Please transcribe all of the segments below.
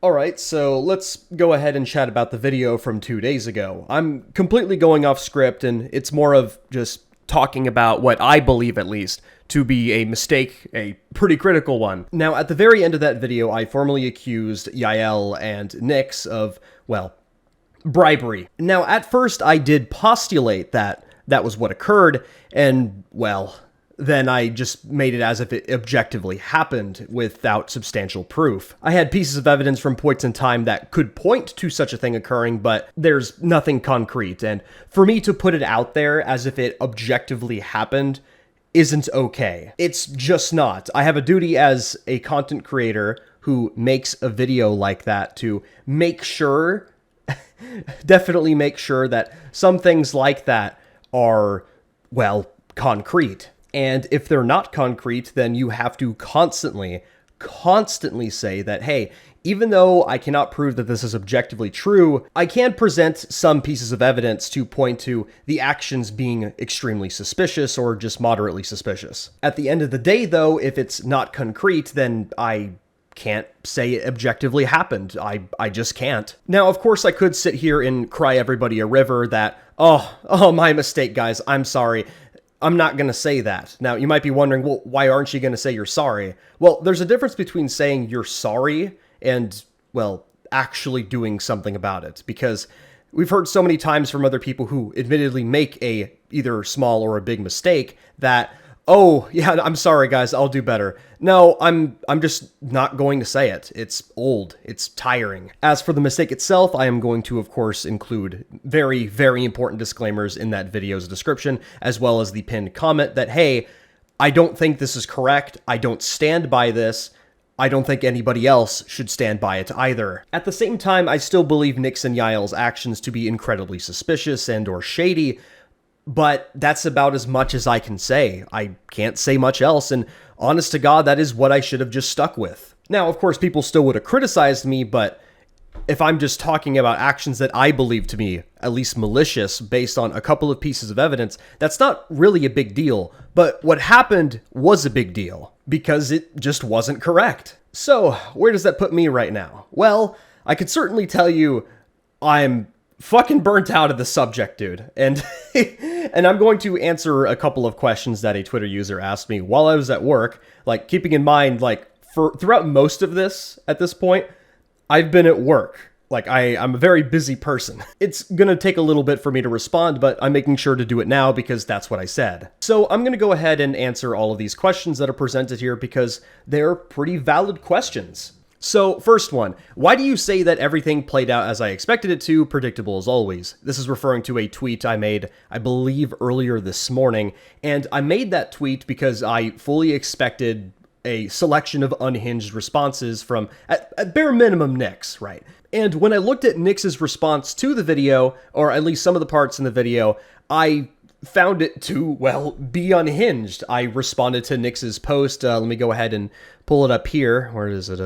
Alright, so let's go ahead and chat about the video from 2 days ago. I'm completely going off script, and it's more of just talking about what I believe, at least, to be a mistake, a pretty critical one. Now, at the very end of that video, I formally accused Yael and Nyx of, well, bribery. Now, at first, I did postulate that that was what occurred, and, well, then I just made it as if it objectively happened without substantial proof. I had pieces of evidence from points in time that could point to such a thing occurring, but there's nothing concrete, and for me to put it out there as if it objectively happened isn't okay. It's just not. I have a duty as a content creator who makes a video like that to make sure, definitely make sure that some things like that are, well, concrete. And if they're not concrete, then you have to constantly say that, hey, even though I cannot prove that this is objectively true, I can present some pieces of evidence to point to the actions being extremely suspicious or just moderately suspicious. At the end of the day, though, if it's not concrete, then I can't say it objectively happened. I just can't. Now, of course, I could sit here and cry everybody a river that, oh, my mistake, guys, I'm sorry. I'm not going to say that. Now, you might be wondering, well, why aren't you going to say you're sorry? Well, there's a difference between saying you're sorry and, well, actually doing something about it. Because we've heard so many times from other people who admittedly make a either small or a big mistake that, oh, yeah, I'm sorry, guys, I'll do better. No, I'm just not going to say it. It's old. It's tiring. As for the mistake itself, I am going to, of course, include very, very important disclaimers in that video's description, as well as the pinned comment that, hey, I don't think this is correct. I don't stand by this. I don't think anybody else should stand by it either. At the same time, I still believe Nyx and Yael's actions to be incredibly suspicious and or shady, but that's about as much as I can say. I can't say much else, and honest to God, that is what I should have just stuck with. Now, of course, people still would have criticized me, but if I'm just talking about actions that I believe to be at least malicious based on a couple of pieces of evidence, that's not really a big deal. But what happened was a big deal, because it just wasn't correct. So, where does that put me right now? Well, I could certainly tell you I'm fucking burnt out of the subject, dude. And and I'm going to answer a couple of questions that a Twitter user asked me while I was at work, like keeping in mind, like throughout most of this at this point, I've been at work. Like I'm a very busy person. It's going to take a little bit for me to respond, but I'm making sure to do it now because that's what I said. So I'm going to go ahead and answer all of these questions that are presented here because they're pretty valid questions. So, first one, why do you say that everything played out as I expected it to, predictable as always? This is referring to a tweet I made, I believe, earlier this morning, and I made that tweet because I fully expected a selection of unhinged responses from, at bare minimum, Nyx, right? And when I looked at Nyx's response to the video, or at least some of the parts in the video, I found it to, well, be unhinged. I responded to Nyx's post. Let me go ahead and pull it up here. Where is it?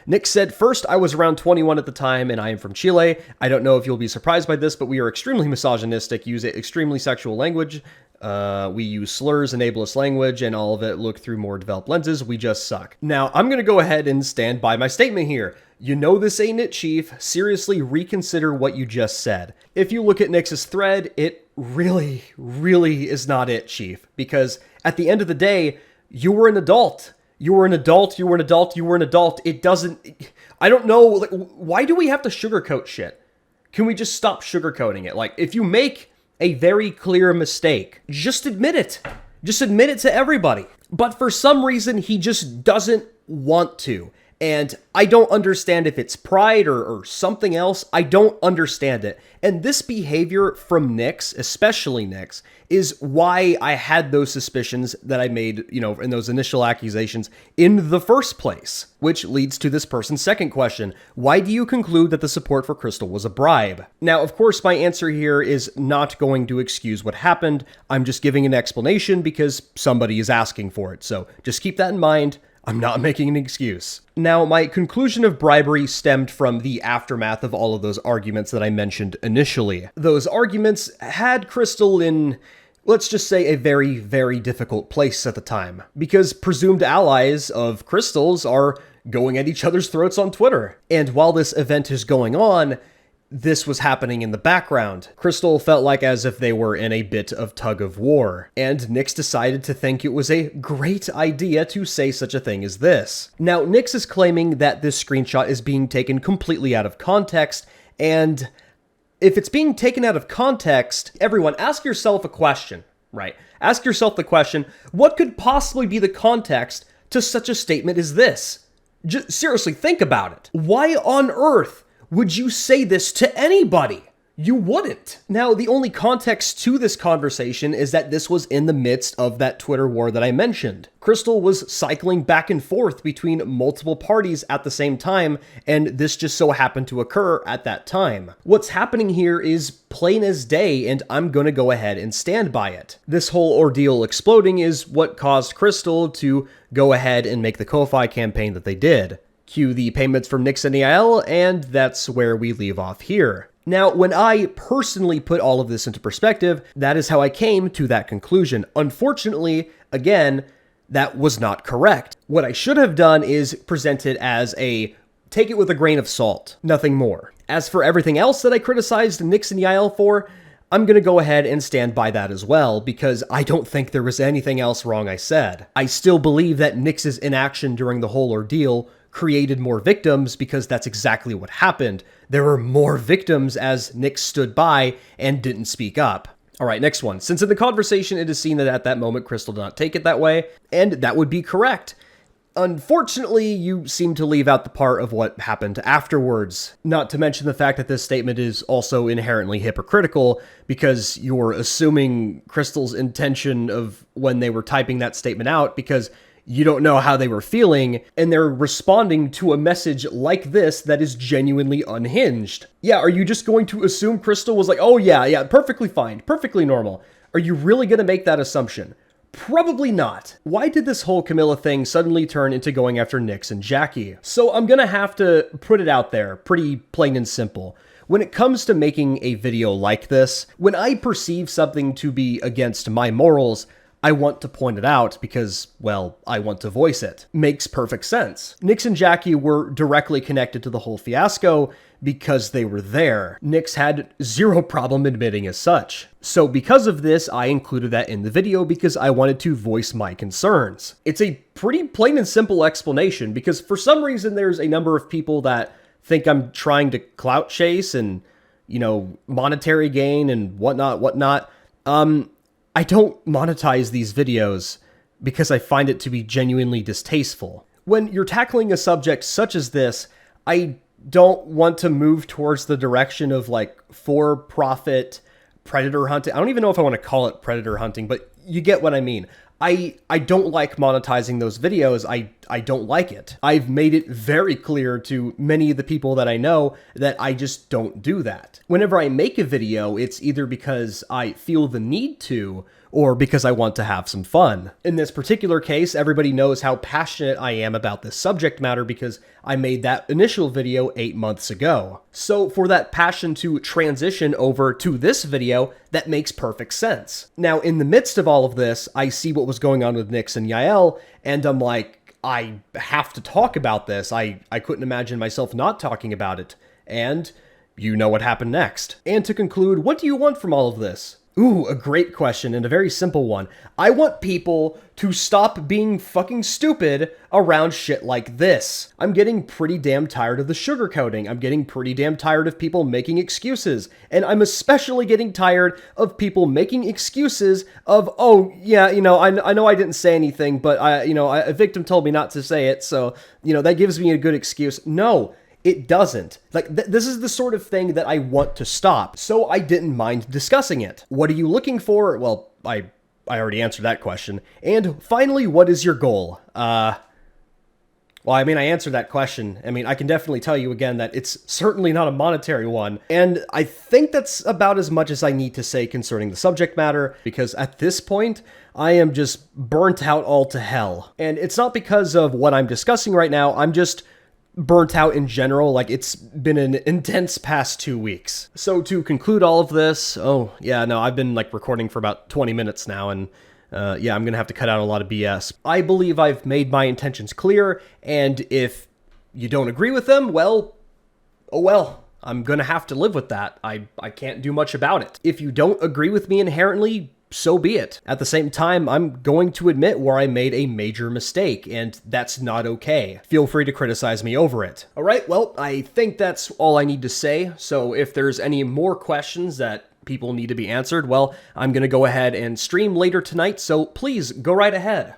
Nyx said, first, I was around 21 at the time, and I am from Chile. I don't know if you'll be surprised by this, but we are extremely misogynistic, use extremely sexual language. We use slurs, and ableist language, and all of it look through more developed lenses. We just suck. Now, I'm going to go ahead and stand by my statement here. You know this ain't it, Chief. Seriously, reconsider what you just said. If you look at Nyx's thread, it really, really is not it, Chief. Because at the end of the day, you were an adult. You were an adult, you were an adult, you were an adult. It doesn't... I don't know, like, why do we have to sugarcoat shit? Can we just stop sugarcoating it? Like, if you make a very clear mistake, just admit it. Just admit it to everybody. But for some reason, he just doesn't want to. And I don't understand if it's pride or something else. I don't understand it. And this behavior from Nyx, especially Nyx, is why I had those suspicions that I made, you know, in those initial accusations in the first place. Which leads to this person's second question. Why do you conclude that the support for Crystal was a bribe? Now, of course, my answer here is not going to excuse what happened. I'm just giving an explanation because somebody is asking for it. So just keep that in mind. I'm not making an excuse. Now, my conclusion of bribery stemmed from the aftermath of all of those arguments that I mentioned initially. Those arguments had Crystal in, let's just say, a very, very difficult place at the time, because presumed allies of Crystal's are going at each other's throats on Twitter. And while this event is going on, this was happening in the background. Crystal felt like as if they were in a bit of tug of war, and Nyx decided to think it was a great idea to say such a thing as this. Now, Nyx is claiming that this screenshot is being taken completely out of context, and if it's being taken out of context, everyone, ask yourself a question, right? Ask yourself the question, what could possibly be the context to such a statement as this? Just seriously, think about it. Why on earth would you say this to anybody? You wouldn't. Now, the only context to this conversation is that this was in the midst of that Twitter war that I mentioned. Crystal was cycling back and forth between multiple parties at the same time, and this just so happened to occur at that time. What's happening here is plain as day, and I'm gonna go ahead and stand by it. This whole ordeal exploding is what caused Crystal to go ahead and make the Ko-Fi campaign that they did. Cue the payments from Nyx and Yael, and that's where we leave off here. Now, when I personally put all of this into perspective, that is how I came to that conclusion. Unfortunately, again, that was not correct. What I should have done is present it as a take it with a grain of salt, nothing more. As for everything else that I criticized Nyx and Yael for, I'm gonna go ahead and stand by that as well, because I don't think there was anything else wrong I said. I still believe that Nyx's inaction during the whole ordeal created more victims, because that's exactly what happened. There were more victims as Nyx stood by and didn't speak up. All right, next one. Since in the conversation it is seen that at that moment Crystal did not take it that way, and that would be correct. Unfortunately, you seem to leave out the part of what happened afterwards. Not to mention the fact that this statement is also inherently hypocritical, because you're assuming Crystal's intention of when they were typing that statement out, because you don't know how they were feeling, and they're responding to a message like this that is genuinely unhinged. Yeah, are you just going to assume Crystal was like, oh yeah, perfectly fine, perfectly normal? Are you really going to make that assumption? Probably not. Why did this whole Camilla thing suddenly turn into going after Nyx and Jackie? So I'm gonna have to put it out there, pretty plain and simple. When it comes to making a video like this, when I perceive something to be against my morals, I want to point it out because, well, I want to voice it. Makes perfect sense. Nyx and Jackie were directly connected to the whole fiasco because they were there. Nyx had zero problem admitting as such. So because of this, I included that in the video because I wanted to voice my concerns. It's a pretty plain and simple explanation, because for some reason there's a number of people that think I'm trying to clout chase and, you know, monetary gain and whatnot. I don't monetize these videos because I find it to be genuinely distasteful. When you're tackling a subject such as this, I don't want to move towards the direction of like for-profit predator hunting. I don't even know if I want to call it predator hunting, but you get what I mean. I don't like monetizing those videos. I don't like it. I've made it very clear to many of the people that I know that I just don't do that. Whenever I make a video, it's either because I feel the need to, or because I want to have some fun. In this particular case, everybody knows how passionate I am about this subject matter because I made that initial video 8 months ago. So for that passion to transition over to this video, that makes perfect sense. Now, in the midst of all of this, I see what was going on with Nyx and Yael, and I'm like, I have to talk about this. I couldn't imagine myself not talking about it. And you know what happened next. And to conclude, what do you want from all of this? Ooh, a great question, and a very simple one. I want people to stop being fucking stupid around shit like this. I'm getting pretty damn tired of the sugarcoating. I'm getting pretty damn tired of people making excuses. And I'm especially getting tired of people making excuses of, oh, yeah, you know, I know I didn't say anything, but a victim told me not to say it, so, you know, that gives me a good excuse. No. It doesn't. Like, this is the sort of thing that I want to stop, so I didn't mind discussing it. What are you looking for? Well, I already answered that question. And finally, what is your goal? Well, I mean, I answered that question. I mean, I can definitely tell you again that it's certainly not a monetary one. And I think that's about as much as I need to say concerning the subject matter, because at this point, I am just burnt out all to hell. And it's not because of what I'm discussing right now, I'm just burnt out in general. Like, it's been an intense past 2 weeks. So to conclude all of this, I've been like recording for about 20 minutes now, and I'm gonna have to cut out a lot of BS. I believe I've made my intentions clear, and if you don't agree with them, well, oh well. I'm gonna have to live with that. I can't do much about it. If you don't agree with me inherently, so be it. At the same time, I'm going to admit where I made a major mistake, and that's not okay. Feel free to criticize me over it. Alright, well, I think that's all I need to say, so if there's any more questions that people need to be answered, well, I'm gonna go ahead and stream later tonight, so please go right ahead.